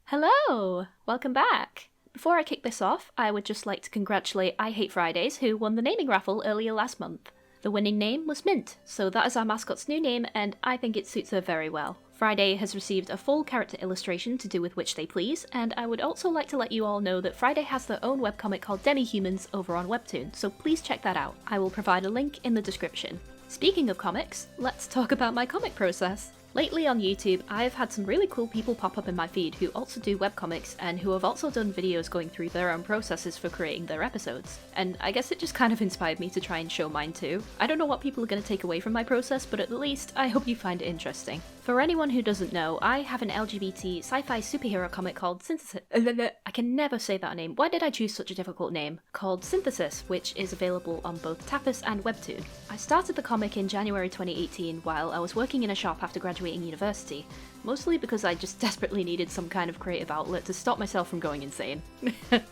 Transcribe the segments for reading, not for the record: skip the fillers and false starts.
Hello! Welcome back! Before I kick this off, I would just like to congratulate I Hate Fridays, who won the naming raffle earlier last month. The winning name was Mint, so that is our mascot's new name, and I think it suits her very well. Friday has received a full character illustration to do with which they please, and I would also like to let you all know that Friday has their own webcomic called Demi-Humans over on Webtoon, so please check that out. I will provide a link in the description. Speaking of comics, let's talk about my comic process. Lately on YouTube, I've had some really cool people pop up in my feed who also do webcomics and who have also done videos going through their own processes for creating their episodes. And I guess it just kind of inspired me to try and show mine too. I don't know what people are going to take away from my process, but at the least, I hope you find it interesting. For anyone who doesn't know, I have an LGBT sci-fi superhero comic called Synthesis. I can never say that name. Why did I choose such a difficult name? Called Synthesis, which is available on both Tapas and Webtoon. I started the comic in January 2018 while I was working in a shop after graduating university, mostly because I just desperately needed some kind of creative outlet to stop myself from going insane.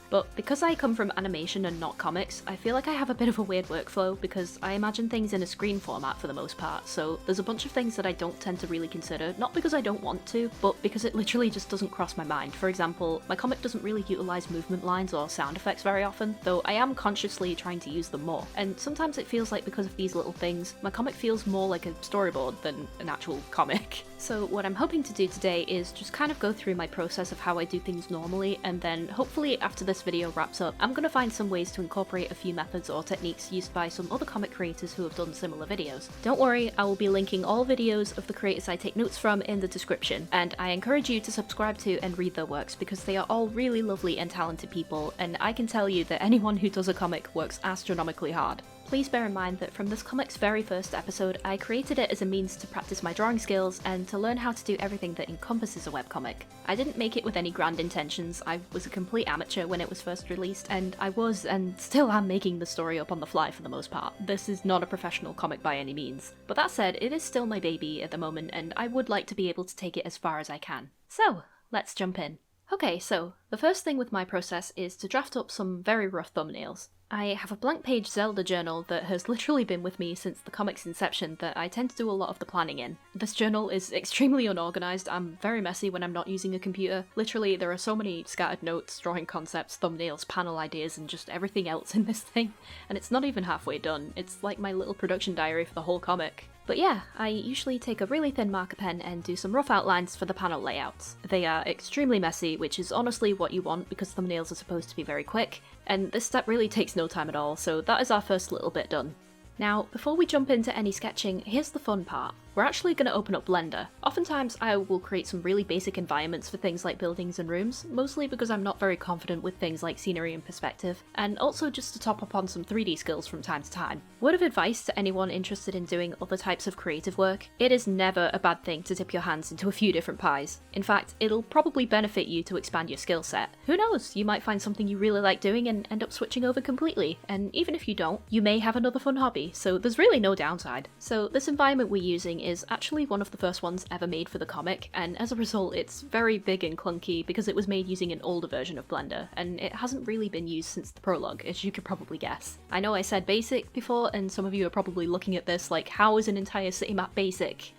But because I come from animation and not comics, I feel like I have a bit of a weird workflow because I imagine things in a screen format for the most part, so there's a bunch of things that I don't tend to really consider, not because I don't want to, but because it literally just doesn't cross my mind. For example, my comic doesn't really utilize movement lines or sound effects very often, though I am consciously trying to use them more, and sometimes it feels like because of these little things, my comic feels more like a storyboard than an actual comic. So what I'm hoping to do today is just kind of go through my process of how I do things normally, and then hopefully after this video wraps up, I'm gonna find some ways to incorporate a few methods or techniques used by some other comic creators who have done similar videos. Don't worry, I will be linking all videos of the creators I take notes from in the description, and I encourage you to subscribe to and read their works because they are all really lovely and talented people, and I can tell you that anyone who does a comic works astronomically hard. Please bear in mind that from this comic's very first episode, I created it as a means to practice my drawing skills and to learn how to do everything that encompasses a webcomic. I didn't make it with any grand intentions. I was a complete amateur when it was first released, and I was, and still am, making the story up on the fly for the most part. This is not a professional comic by any means. But that said, it is still my baby at the moment, and I would like to be able to take it as far as I can. So, let's jump in. Okay, so the first thing with my process is to draft up some very rough thumbnails. I have a blank page Zelda journal that has literally been with me since the comic's inception that I tend to do a lot of the planning in. This journal is extremely unorganised. I'm very messy when I'm not using a computer. Literally, there are so many scattered notes, drawing concepts, thumbnails, panel ideas, and just everything else in this thing, and it's not even halfway done. It's like my little production diary for the whole comic. But yeah, I usually take a really thin marker pen and do some rough outlines for the panel layouts. They are extremely messy, which is honestly what you want because thumbnails are supposed to be very quick, and this step really takes no time at all, so that is our first little bit done. Now, before we jump into any sketching, here's the fun part. We're actually going to open up Blender. Oftentimes I will create some really basic environments for things like buildings and rooms, mostly because I'm not very confident with things like scenery and perspective, and also just to top up on some 3D skills from time to time. Word of advice to anyone interested in doing other types of creative work, it is never a bad thing to dip your hands into a few different pies. In fact, it'll probably benefit you to expand your skill set. Who knows, you might find something you really like doing and end up switching over completely, and even if you don't, you may have another fun hobby, so there's really no downside. So this environment we're using is actually one of the first ones ever made for the comic, and as a result it's very big and clunky because it was made using an older version of Blender, and it hasn't really been used since the prologue, as you could probably guess. I know I said basic before, and some of you are probably looking at this like, how is an entire city map basic?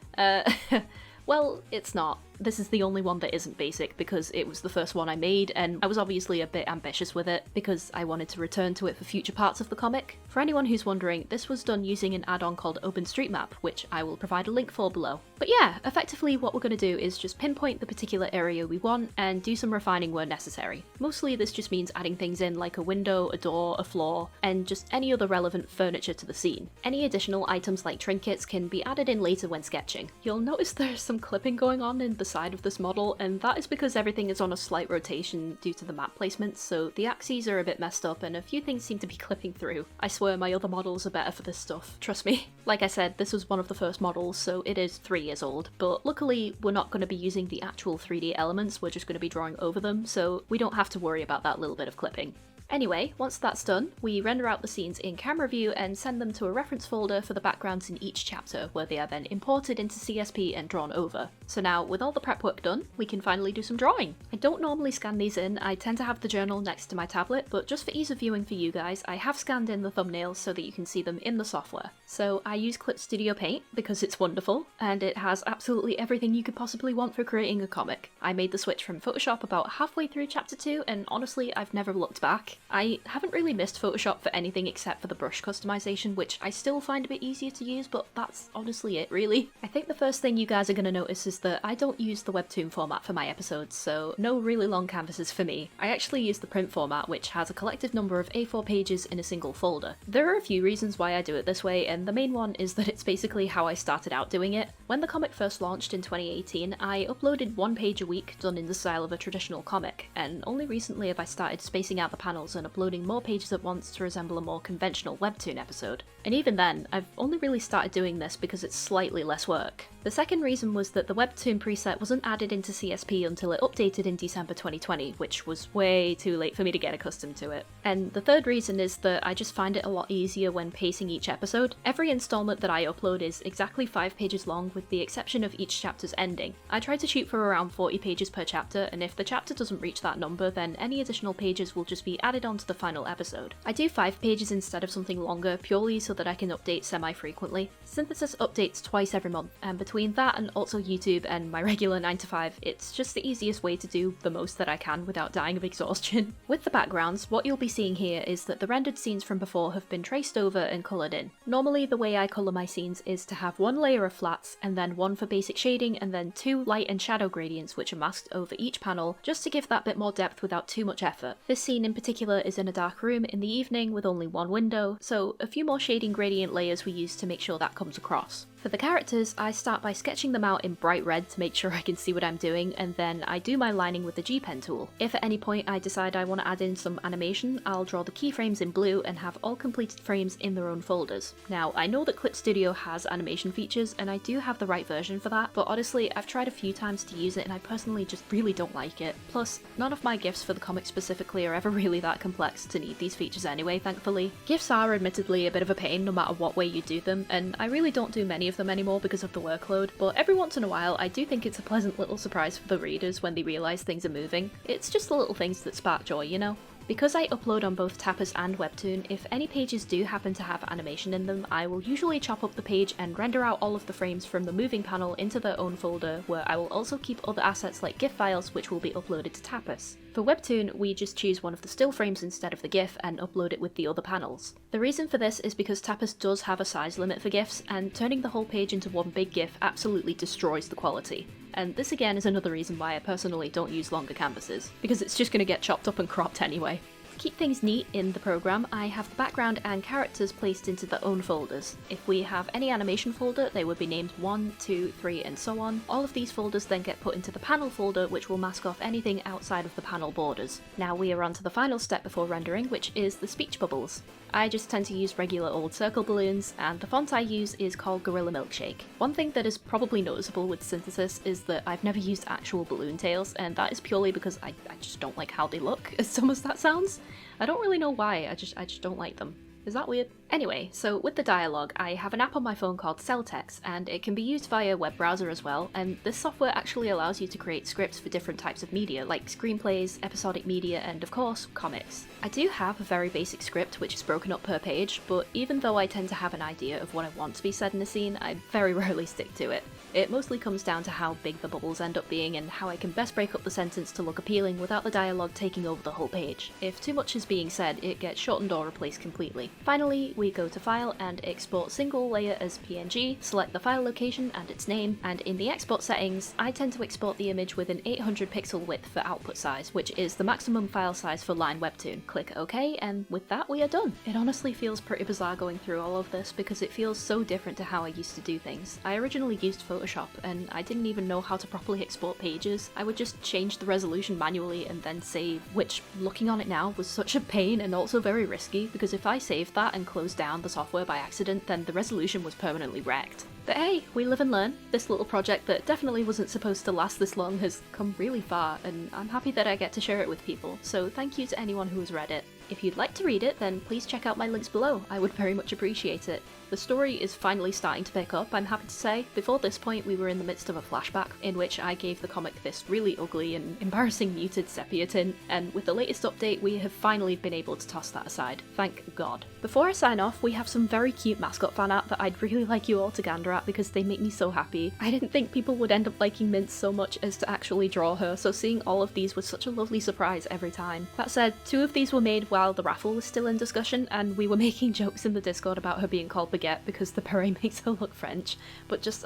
Well, it's not. This is the only one that isn't basic because it was the first one I made, and I was obviously a bit ambitious with it because I wanted to return to it for future parts of the comic. For anyone who's wondering, this was done using an add-on called OpenStreetMap, which I will provide a link for below. But yeah, effectively what we're going to do is just pinpoint the particular area we want and do some refining where necessary. Mostly this just means adding things in like a window, a door, a floor, and just any other relevant furniture to the scene. Any additional items like trinkets can be added in later when sketching. You'll notice there's some clipping going on in the side of this model, and that is because everything is on a slight rotation due to the map placement, so the axes are a bit messed up and a few things seem to be clipping through. I swear my other models are better for this stuff, trust me. Like I said, this was one of the first models, so it is 3 years old, but luckily we're not going to be using the actual 3D elements, we're just going to be drawing over them, so we don't have to worry about that little bit of clipping. Anyway, once that's done, we render out the scenes in camera view and send them to a reference folder for the backgrounds in each chapter, where they are then imported into CSP and drawn over. So now, with all the prep work done, we can finally do some drawing. I don't normally scan these in, I tend to have the journal next to my tablet, but just for ease of viewing for you guys, I have scanned in the thumbnails so that you can see them in the software. So I use Clip Studio Paint because it's wonderful, and it has absolutely everything you could possibly want for creating a comic. I made the switch from Photoshop about halfway through chapter 2, and honestly, I've never looked back. I haven't really missed Photoshop for anything except for the brush customization, which I still find a bit easier to use, but that's honestly it, really. I think the first thing you guys are going to notice is that I don't use the Webtoon format for my episodes, so no really long canvases for me. I actually use the print format, which has a collective number of A4 pages in a single folder. There are a few reasons why I do it this way, and the main one is that it's basically how I started out doing it. When the comic first launched in 2018, I uploaded one page a week done in the style of a traditional comic, and only recently have I started spacing out the panels and uploading more pages at once to resemble a more conventional Webtoon episode. And even then, I've only really started doing this because it's slightly less work. The second reason was that the Webtoon preset wasn't added into CSP until it updated in December 2020, which was way too late for me to get accustomed to it. And the third reason is that I just find it a lot easier when pacing each episode. Every installment that I upload is exactly 5 pages long, with the exception of each chapter's ending. I try to shoot for around 40 pages per chapter, and if the chapter doesn't reach that number, then any additional pages will just be added onto the final episode. I do 5 pages instead of something longer, purely so that I can update semi-frequently. Synthesis updates twice every month, and between that and also YouTube and my regular 9 to 5, it's just the easiest way to do the most that I can without dying of exhaustion. With the backgrounds, what you'll be seeing here is that the rendered scenes from before have been traced over and coloured in. Normally the way I colour my scenes is to have one layer of flats, and then one for basic shading, and then 2 light and shadow gradients which are masked over each panel, just to give that bit more depth without too much effort. This scene in particular is in a dark room in the evening with only one window, so a few more shading gradient layers were used to make sure that comes across. For the characters, I start by sketching them out in bright red to make sure I can see what I'm doing, and then I do my lining with the G-pen tool. If at any point I decide I want to add in some animation, I'll draw the keyframes in blue and have all completed frames in their own folders. Now, I know that Clip Studio has animation features, and I do have the right version for that, but honestly, I've tried a few times to use it and I personally just really don't like it. Plus, none of my GIFs for the comic specifically are ever really that complex to need these features anyway, thankfully. GIFs are admittedly a bit of a pain no matter what way you do them, and I really don't do many of them anymore because of the workload, but every once in a while I do think it's a pleasant little surprise for the readers when they realise things are moving. It's just the little things that spark joy, you know? Because I upload on both Tapas and Webtoon, if any pages do happen to have animation in them, I will usually chop up the page and render out all of the frames from the moving panel into their own folder, where I will also keep other assets like GIF files which will be uploaded to Tapas. For Webtoon, we just choose one of the still frames instead of the GIF and upload it with the other panels. The reason for this is because Tapas does have a size limit for GIFs, and turning the whole page into one big GIF absolutely destroys the quality. And this again is another reason why I personally don't use longer canvases, because it's just going to get chopped up and cropped anyway. To keep things neat in the program, I have the background and characters placed into their own folders. If we have any animation folder, they would be named 1, 2, 3, and so on. All of these folders then get put into the panel folder, which will mask off anything outside of the panel borders. Now we are on to the final step before rendering, which is the speech bubbles. I just tend to use regular old circle balloons, and the font I use is called Gorilla Milkshake. One thing that is probably noticeable with synthesis is that I've never used actual balloon tails, and that is purely because I just don't like how they look, as dumb as that sounds. I don't really know why, I just don't like them. Is that weird? Anyway, so with the dialogue, I have an app on my phone called Celltext, and it can be used via web browser as well, and this software actually allows you to create scripts for different types of media, like screenplays, episodic media, and of course, comics. I do have a very basic script which is broken up per page, but even though I tend to have an idea of what I want to be said in a scene, I very rarely stick to it. It mostly comes down to how big the bubbles end up being and how I can best break up the sentence to look appealing without the dialogue taking over the whole page. If too much is being said, it gets shortened or replaced completely. Finally, we go to File and export single layer as PNG, select the file location and its name, and in the export settings, I tend to export the image with an 800 pixel width for output size, which is the maximum file size for Line Webtoon. Click OK, and with that we are done. It honestly feels pretty bizarre going through all of this because it feels so different to how I used to do things. I originally used Photoshop and I didn't even know how to properly export pages. I would just change the resolution manually and then save, which looking on it now was such a pain and also very risky because if I saved that and closed down the software by accident, then the resolution was permanently wrecked. But hey, we live and learn. This little project that definitely wasn't supposed to last this long has come really far, and I'm happy that I get to share it with people, so thank you to anyone who has read it. If you'd like to read it, then please check out my links below. I would very much appreciate it. The story is finally starting to pick up, I'm happy to say. Before this point, we were in the midst of a flashback in which I gave the comic this really ugly and embarrassing muted sepia tint, and with the latest update, we have finally been able to toss that aside. Thank God. Before I sign off, we have some very cute mascot fan art that I'd really like you all to gander at because they make me so happy. I didn't think people would end up liking Mint so much as to actually draw her, so seeing all of these was such a lovely surprise every time. That said, 2 of these were made while the raffle was still in discussion, and we were making jokes in the Discord about her being called Baguette because the beret makes her look French, but just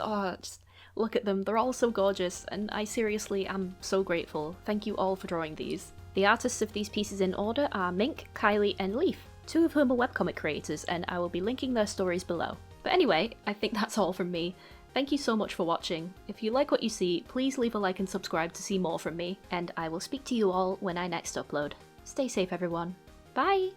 look at them, they're all so gorgeous, and I seriously am so grateful. Thank you all for drawing these. The artists of these pieces in order are Mink, Kylie, and Leaf, 2 of whom are webcomic creators, and I will be linking their stories below. But anyway, I think that's all from me. Thank you so much for watching. If you like what you see, please leave a like and subscribe to see more from me, and I will speak to you all when I next upload. Stay safe everyone. Bye!